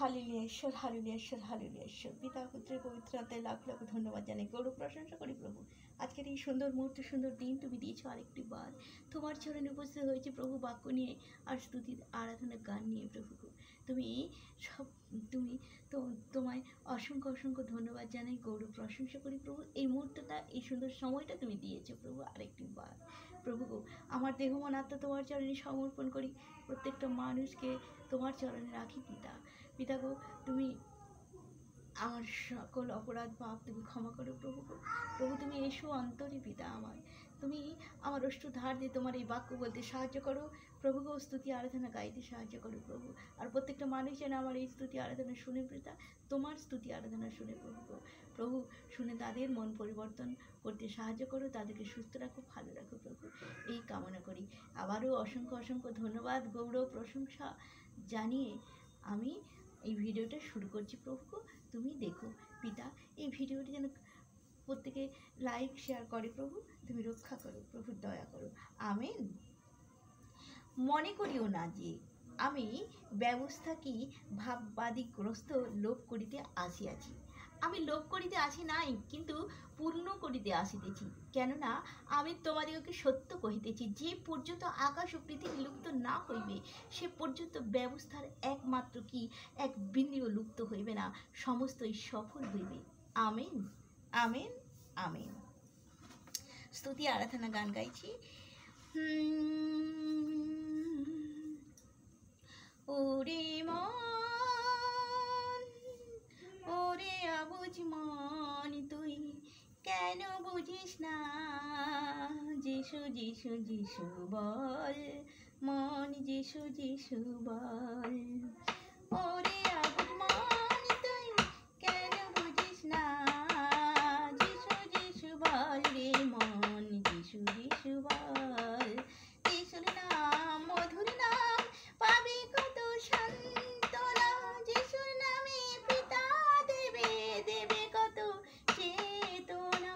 Hallelujah ঈশ্বর, hallelujah ঈশ্বর, hallelujah ঈশ্বর। পিতা পুত্রের পবিত্র আত্মায় লাখ লাখ ধন্যবাদ জানাই, গৌরব প্রশংসা করি প্রভু। আজকের এই সুন্দর মুহূর্ত, সুন্দর দিন তুমি দিয়েছো আরেকটি বার। তোমার চরণে উপস্থিত হয়েছে প্রভু, বাক্য নিয়ে আর স্তুতির আরাধনার গান নিয়ে প্রভু। তুমি সব তুমি তোমায় অসংখ্য অসংখ্য ধন্যবাদ জানাই, গৌরব প্রশংসা করি প্রভু। এই মুহূর্তটা, এই সুন্দর সময়টা তুমি দিয়েছো প্রভু আরেকটি বার প্রভু। আমার দেহ মন আত্মা তোমার চরণে সমর্পণ করি, প্রত্যেকটা মানুষকে তোমার চরণে রাখি পিতা গো। তুমি আমার সকল অপরাধ পাপ তুমি ক্ষমা করো প্রভু। প্রভু তুমি এসো অন্তরে পিতা, তুমি আমার অশ্রু ধার দিয়ে তোমার এই বাক্য বলতে সাহায্য করো প্রভু গো। স্তুতি আরাধনা গাইতে সাহায্য করো প্রভু। আর প্রত্যেকটা মানুষ যেন আমার এই স্তুতি আরাধনা শুনে পিতা, তোমার স্তুতি আরাধনা শুনে প্রভু গো। প্রভু শুনে তাদের মন পরিবর্তন করতে সাহায্য করো, তাদেরকে সুস্থ রাখো, ভালো রাখো প্রভু, এই কামনা করি। আবারও অসংখ্য অসংখ্য ধন্যবাদ, গৌরব প্রশংসা জানিয়ে আমি এই ভিডিওটা শুরু করছি প্রভু। তুমি দেখো পিতা, এই ভিডিওটি যেন প্রত্যেকে লাইক শেয়ার করে প্রভু। তুমি রক্ষা করো প্রভু, দয়া করো, আমেন। মনে করিও না যে আমি ব্যবস্থা কি ভাববাদীগ্রস্ত লোভ করিতে আসিয়াছি। আমি লোভ করিতে আসি নাই, কিন্তু পূর্ণ করিতে আসিতেছি। কেননা আমি তোমাদিগকে সত্য কহিতেছি, যে পর্যন্ত আকাশ ও পৃথিবী লুপ্ত না হইবে, সে পর্যন্ত ব্যবস্থার একমাত্র কি এক বিন্দুও লুপ্ত হইবে না, সমস্তই সফল হইবে। Amen, amen, amen. স্তুতি আরাধনা গান গাইছি। ওরে মন, ওরে অবুঝ মন, তুই কেন বুঝিস না, যিশু যিশু যিশু বল, মন যিশু যিশু বল। ওরে অবুঝ মন, তুই কেন বুঝিস না, যিশু যিশু বল রে মন, যিশু যিশু বল। যিশুর নাম মধুর নাম, পাবি কত সান্ত্বনা, যিশুর নামে পিতা দেবে দেবে কত চেতনা।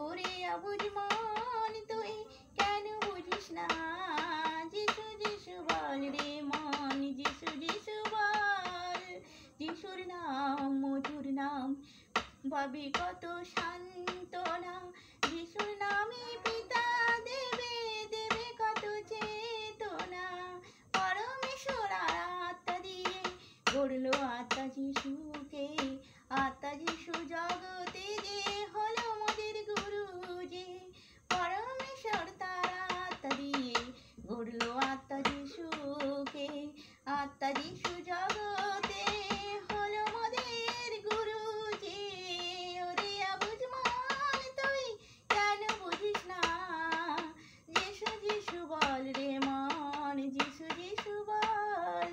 ওরে অবুঝ মন, তুই কেন বুঝিস না, যিশু যিশু বল রে মন, যিশু যিশু বল। যিশুর নাম মধুর নাম, পাবি কত সান্ত্বনা, যিশুর নামে পিতা দেবে দেবে কত চেতনা। পরমেশ্বর আত্মা দিয়ে গড়লো আত্মা যিশুকে, আত্মা যিশু জগতে যে হলো মোদের গুরু যে। পরমেশ্বর তার আত্মা দিয়ে গড়লো আত্মা যিশুকে, আত্মা যিশু জগতে হলো মোদের গুরু যে। ওরে অবুঝ মন, তুই কেন বুঝিস না, যিশু যিশু বল রে মন, যিশু যিশু বল।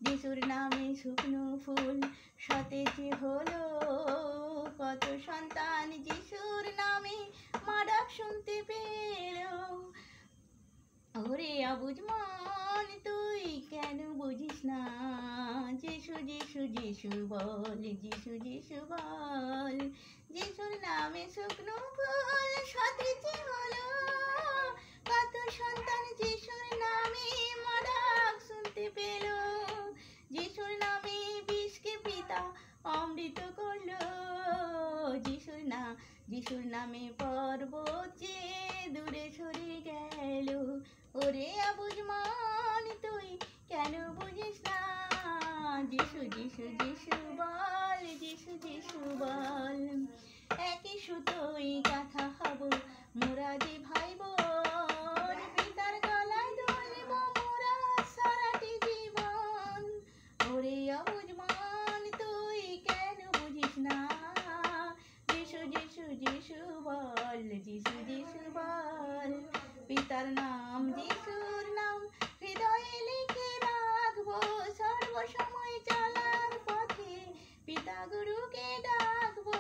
যিশুর নামে শুকনো ফুল সতেজ হলো কত সন্তান, যিশুর নামে মা ডাক শুনতে পেল। ওরে অবুঝ মন, তুই কেন বুঝিস না, যিশু যিশু যিশু বল, যিশু যিশু বল। যিশুর নামে শুকনো ফুল সতেজ হলো কত সন্তান, যিশুর নামে মা ডাক শুনতে পেল। যিশুর নামে বিষকে পিতা অমৃত করলো, যিশুর নামে পর্বত যে দূরে সরে গেল। ওরে অবুঝ মন, তুই কেন বুঝিস না, যিশু যিশু যিশু বল, যিশু যিশু বল। একই সুতোই গাঁথা হব মোরা যে ভাই বোন, পিতার গলায় ধরব মোরা সারাটি জীবন। ওরে অবুঝ মন, তুই কেন বুঝিস না, যিশু যিশু যিশু বল, যিশু যিশু বল। পিতার নাম যিশুর নাম হৃদয়ে লিখে রাখবো, সর্বসময় চলার পথে পিতা গুরুকে ডাকবো।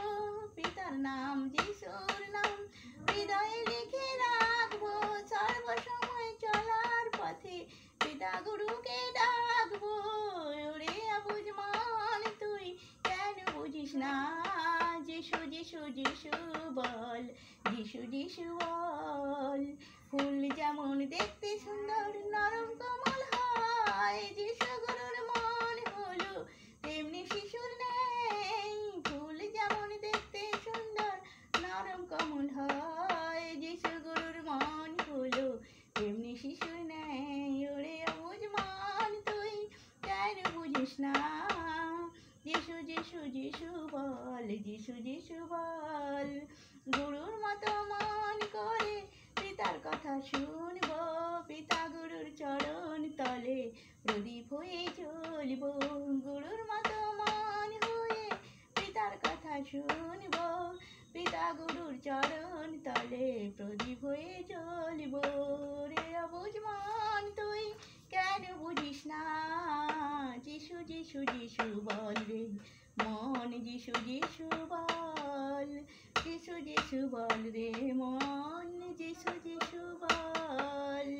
পিতার নাম যিশুর নাম হৃদয়ে লিখে রাখবো, সর্বসময় চলার পথে পিতা গুরুকে ডাকবো। ওরে অবুঝ মন, তুই কেন বুঝিস না, যিশু যিশু যিশু বল, যিশু যিশু বল। ফুল যেমন দেখতে সুন্দর নরম কোমল হয়, যিশু গুরুর মন হলো তেমনি বুঝিস না। যিশু যিশু যিশু বল, যিশু যিশু বল। গুরুর মতো মন করে পিতার কথা শুনব, পিতা গুরুর চরণ তলে প্রদীপ হয়ে জ্বলব। গুরুর মতো মন হয়ে পিতার কথা শুনব, পিতা গুরুর চরণ তলে প্রদীপ হয়ে জ্বলব। রে অবুঝ মন তুই কেন বুঝিস না। যিশু যিশু যিশু বল রে মন, যিশু যিশু বল। যিশু যিশু বল রে মন, যিশু যিশু বল।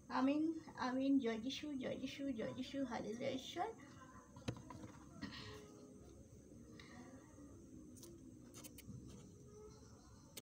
আমিন আমিন। জয় যিশু জয় যিশু জয় যিশু। হালেলুয়া। ঈশ্বর